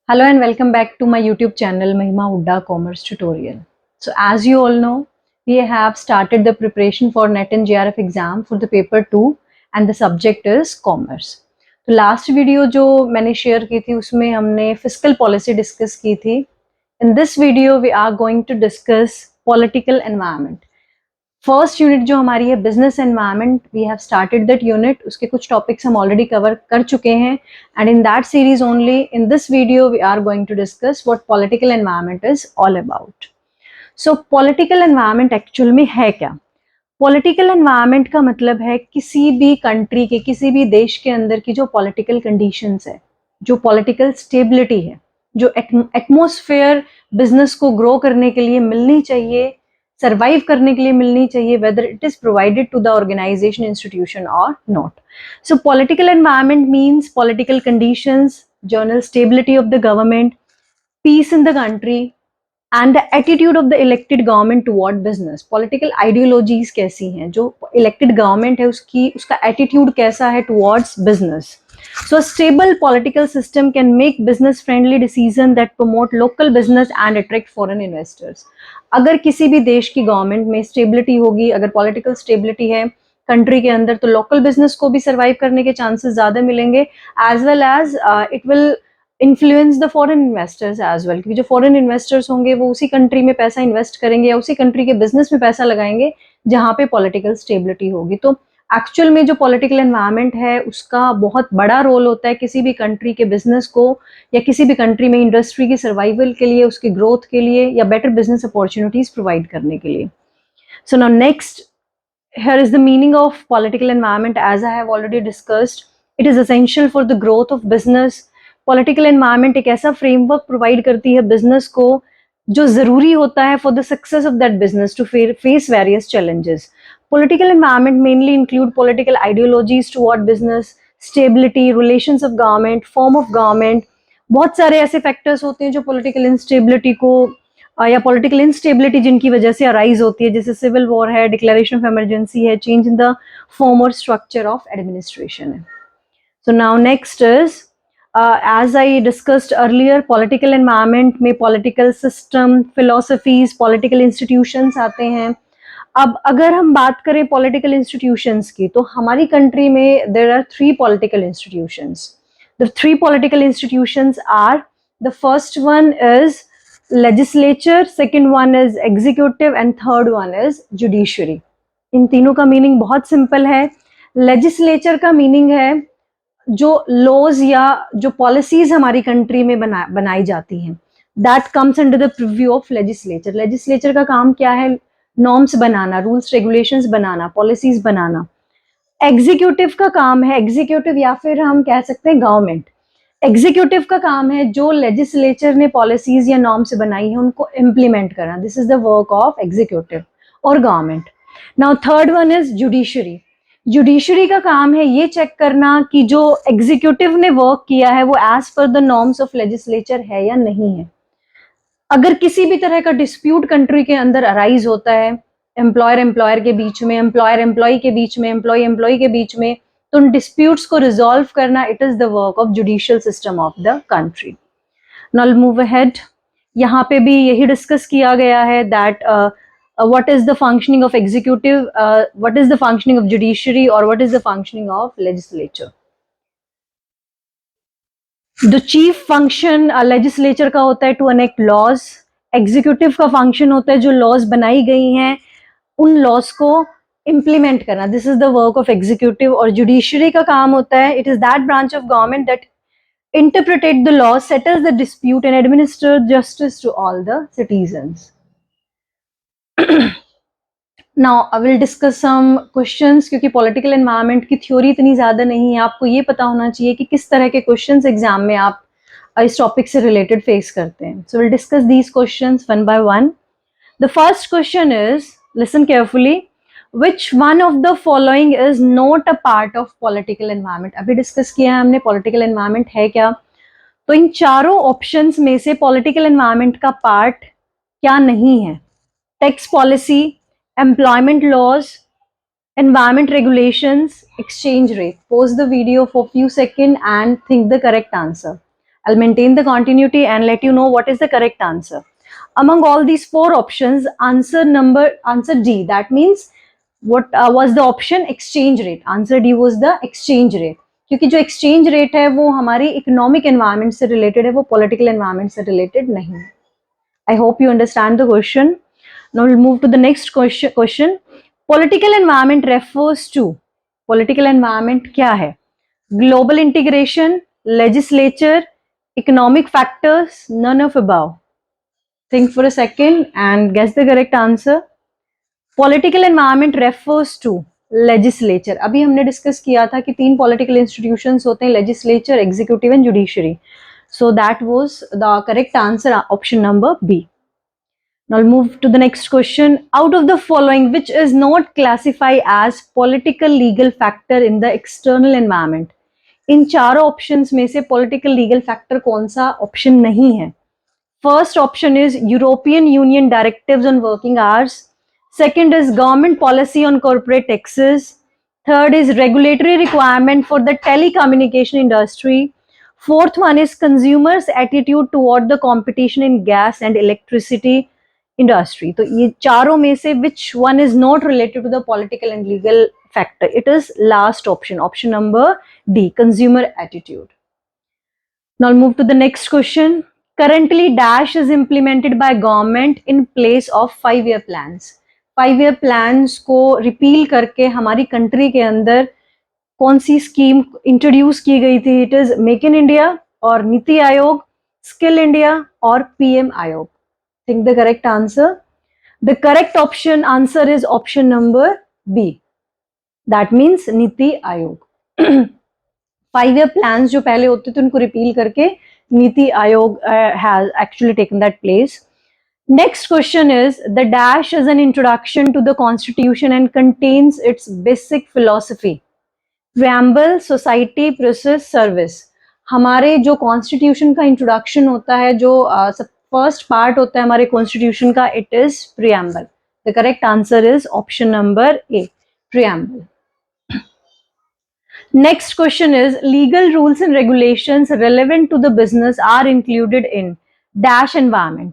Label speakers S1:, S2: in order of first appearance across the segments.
S1: Hello and welcome back to my YouTube channel Mahima Hooda Commerce Tutorial. So as you all know, we have started the preparation for NET and JRF exam for the paper 2 and the subject is commerce. तो last video जो मैंने share की थी उसमें हमने fiscal policy discuss की थी. In this video we are going to discuss political environment. First unit जो हमारी है business environment, we have started that unit. उसके कुछ टॉपिक्स हम ऑलरेडी कवर कर चुके हैं and in that series only in this video we are going to discuss what political environment is all about. So political environment actual में है क्या? Political environment का मतलब है किसी भी कंट्री के, किसी भी देश के अंदर की जो पॉलिटिकल कंडीशंस है, जो पॉलिटिकल स्टेबिलिटी है, जो एटमॉस्फेयर बिजनेस को ग्रो करने के लिए मिलनी चाहिए, सर्वाइव करने के लिए मिलनी चाहिए, whether it is provided to the organization, institution or not. So political environment means political conditions, general stability of the government, peace in the country and the attitude of the elected government toward business. Political ideologies कैसी हैं, जो elected government है उसका attitude कैसा है towards business. So a stable political system can make business friendly decision that promote local business and attract foreign investors. अगर किसी भी देश की गवर्नमेंट में स्टेबिलिटी होगी, अगर पॉलिटिकल स्टेबिलिटी है कंट्री के अंदर, तो लोकल बिजनेस को भी सर्वाइव करने के चांसेस ज्यादा मिलेंगे, as well as it will influence the foreign investors as well, क्योंकि जो फॉरेन इन्वेस्टर्स होंगे वो उसी कंट्री में पैसा इन्वेस्ट करेंगे या उसी कंट्री के बिजनेस में पैसा लगाएंगे जहां पे पॉलिटिकल स्टेबिलिटी होगी. तो एक्चुअल में जो पॉलिटिकल एनवायरनमेंट है उसका बहुत बड़ा रोल होता है किसी भी कंट्री के बिजनेस को या किसी भी कंट्री में इंडस्ट्री की सर्वाइवल के लिए, उसकी ग्रोथ के लिए या बेटर बिजनेस अपॉर्चुनिटीज प्रोवाइड करने के लिए. सो now next, here is the meaning of political environment. As I have already discussed, it is essential for the growth of business. Political environment एक ऐसा framework provide करती है business को जो जरूरी होता है for the success of that business to face various challenges. Political environment mainly include political ideologies toward business, stability, relations of government, form of government. बहुत सारे ऐसे factors होते हैं जो political instability को या पॉलिटिकल इंस्टेबिलिटी जिनकी वजह से अराइज होती है, जैसे सिविल वॉर है, डिक्लेरेशन ऑफ इमरजेंसी है, चेंज इन द फॉर्म और स्ट्रक्चर ऑफ एडमिनिस्ट्रेशन है. So now next is, as I discussed earlier, political environment में political system, philosophies, political institutions आते हैं. अब अगर हम बात करें पॉलिटिकल इंस्टीट्यूशंस की, तो हमारी कंट्री में there are 3 political institutions. The 3 political institutions are, the first one is legislature, second one is executive and third one is judiciary. इन तीनों का मीनिंग बहुत सिंपल है. लेजिस्लेचर का मीनिंग है जो लॉज या जो पॉलिसीज हमारी कंट्री में बनाई जाती हैं, that comes under the preview of legislature. Legislature का काम क्या है? नॉर्म्स बनाना, रूल्स रेगुलेशंस बनाना, पॉलिसीज बनाना. एग्जीक्यूटिव का काम है, एग्जीक्यूटिव या फिर हम कह सकते हैं गवर्नमेंट, एग्जीक्यूटिव का काम है जो लेजिस्लेचर ने पॉलिसीज या नॉर्म्स बनाई है उनको इम्प्लीमेंट करना. This is the work of executive और government. Now third one is judiciary. Judiciary का काम है ये चेक करना कि जो एग्जीक्यूटिव ने वर्क किया है वो as per the norms of legislature है या नहीं है. अगर किसी भी तरह का डिस्प्यूट कंट्री के अंदर अराइज होता है, एम्प्लॉयर के बीच में, एम्प्लॉयर एम्प्लॉय के बीच में, एम्प्लॉय के बीच में, तो उन डिस्प्यूट्स को रिजॉल्व करना, it is the work of judicial system of the country. Now move ahead. यहाँ पे भी यही डिस्कस किया गया है that what is the functioning of executive, what is the functioning of judiciary और what is the functioning of legislature. The chief function legislature का होता है टू एनेक्ट लॉज. एग्जीक्यूटिव का फंक्शन होता है जो लॉज बनाई गई हैं उन लॉज को इम्प्लीमेंट करना. This is the work of executive. और जुडिशरी का काम होता है, it is that branch of government that interpret the law, settles the dispute and administer justice to all the citizens. Now I will discuss some questions, क्योंकि political environment की theory इतनी ज्यादा नहीं है, आपको ये पता होना चाहिए कि किस तरह के क्वेश्चंस एग्जाम में आप इस टॉपिक से रिलेटेड फेस करते हैं. So will discuss these questions one by one. The first question is, listen carefully, which one of the following is not a part of political environment. अभी discuss किया है हमने पॉलिटिकल एनवायरनमेंट है क्या. तो इन चारों ऑप्शंस में से पॉलिटिकल एनवायरनमेंट का पार्ट क्या नहीं है? Tax policy, employment laws, environment regulations, exchange rate. Pause the video for few second and think the correct answer. I'll maintain the continuity and let you know what is the correct answer. Among all these four options, answer D. That means what was the option? Exchange rate. Answer D was the exchange rate. क्योंकि जो exchange rate है वो हमारी economic environment से related है, वो political environment से related नहीं है. I hope you understand the question. Now we'll move to the next question. Political environment refers to, political environment क्या है? Global integration, legislature, economic factors, none of above. Think for a second and guess the correct answer. Political environment refers to legislature. अभी हमने discuss किया था कि तीन political institutions होते हैं, legislature, executive and judiciary. So that was the correct answer, option number B. Now I'll move to the next question. Out of the following, which is not classified as political legal factor in the external environment? इन चारों options में से political legal factor कौन सा option नहीं है? First option is European Union directives on working hours, second is government policy on corporate taxes, third is regulatory requirement for the telecommunication industry, fourth one is consumers attitude toward the competition in gas and electricity industry. तो ये चारों में से which one is not related to the political and legal factor? It is last option, option number D, consumer attitude. Now I'll move to the next question. Currently dash is implemented by government in place of 5-year plans. 5-year plans को repeal करके हमारी country के अंदर कौन सी scheme introduce की गई थी? It is make in India और नीति आयोग, स्किल इंडिया और PM Aayog. Think the correct answer. The correct option answer is option number B. That means NITI Aayog. 5-year plans जो पहले होते थे उनको रिपील करके NITI Aayog has actually taken that place. Next question is, the dash is an introduction to the constitution and contains its basic philosophy. Preamble, society, process, service. हमारे जो constitution का introduction होता है, जो फर्स्ट पार्ट होता है हमारे कॉन्स्टिट्यूशन का, it is preamble. The correct answer is option number A, preamble. Next question is, legal rules and regulations relevant to the business are included in dash environment.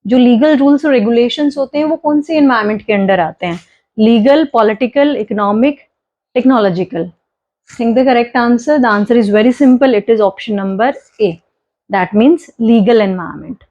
S1: जो legal rules और regulations होते हैं वो कौन से environment के अंदर आते हैं? Legal, political, economic, technological. Think the correct answer. The answer is very simple. It is option number A. That means legal environment.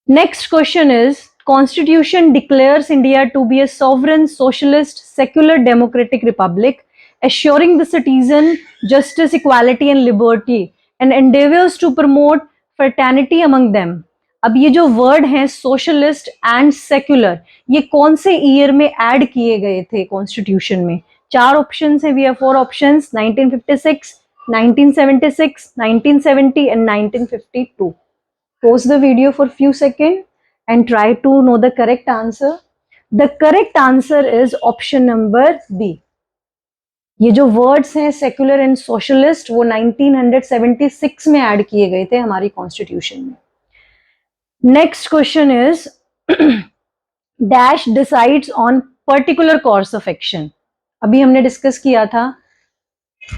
S1: Next question is, Constitution declares India to be a sovereign, socialist, secular, democratic republic, assuring the citizen justice, equality and liberty and endeavors to promote fraternity among them. अब ये जो word हैं socialist and secular, ये कौन से year में add किए गए थे कॉन्स्टिट्यूशन में? चार ऑप्शंस हैं. We have four options: 1956, 1976, 1970 and 1952. Pause the video for few seconds and try to know the correct answer. The correct answer is option number B. ये जो वर्ड्स हैं सेक्युलर एंड सोशलिस्ट वो 1976 में add किए गए थे हमारी कॉन्स्टिट्यूशन में. Next question is, dash decides on particular course of action. अभी हमने डिस्कस किया था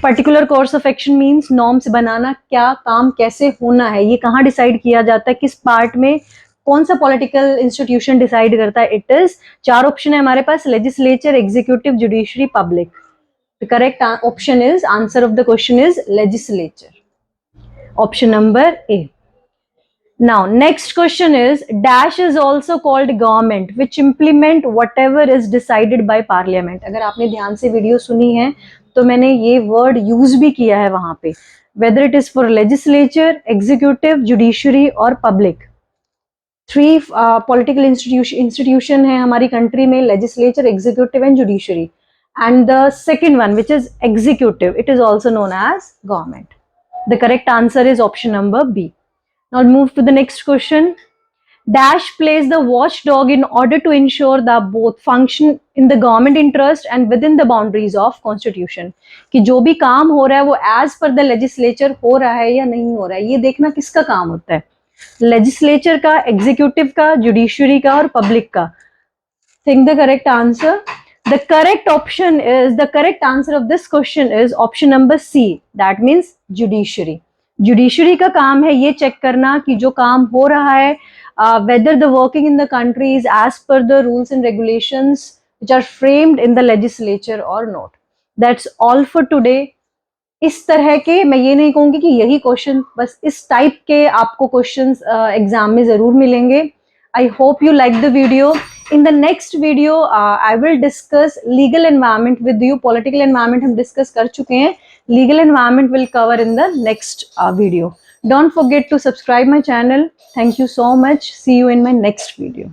S1: particular course of action means norms बनाना, क्या काम कैसे होना है, ये कहाँ डिसाइड किया जाता है, किस पार्ट में, कौन सा पॉलिटिकल इंस्टीट्यूशन डिसाइड करता है? इट इज, चार ऑप्शन है हमारे पास: legislature, executive, judiciary, public. The correct option is, answer of the question is legislature. Option number A. Now, next question is, dash is also called government which implement whatever is decided by parliament. अगर आपने ध्यान से video सुनी है तो मैंने ये word use भी किया है वहां पे. Whether it is for legislature, executive, judiciary और public. थ्री पॉलिटिकल इंस्टीट्यूशन है हमारी कंट्री में: legislature, executive and judiciary. And the second one, which is executive, it is also known as government. The correct answer is option number B. Now I'll move to the next question. Dash plays the watchdog in order to ensure that both function in the government interest and within the boundaries of constitution. कि जो भी काम हो रहा है वो as per the legislature हो रहा है या नहीं हो रहा है, ये देखना किसका काम होता है? लेजिस्लेचर का, एग्जीक्यूटिव का, जुडिशरी का और पब्लिक का. Think the correct answer. The correct option is, the correct answer of this question is option number C. That means judiciary. Judiciary का काम है ये चेक करना कि जो काम हो रहा है whether the working in the country is as per the rules and regulations which are framed in the legislature or not. That's all for today. इस तरह के मैं ये नहीं कहूंगी कि यही क्वेश्चन, बस इस टाइप के आपको क्वेश्चंस एग्जाम में जरूर मिलेंगे. I hope you like the video. In the next video I will discuss legal environment with you. Political environment हम डिस्कस कर चुके हैं. Legal environment will cover in the next video. Don't forget to subscribe my channel. Thank you so much. See you in my next video.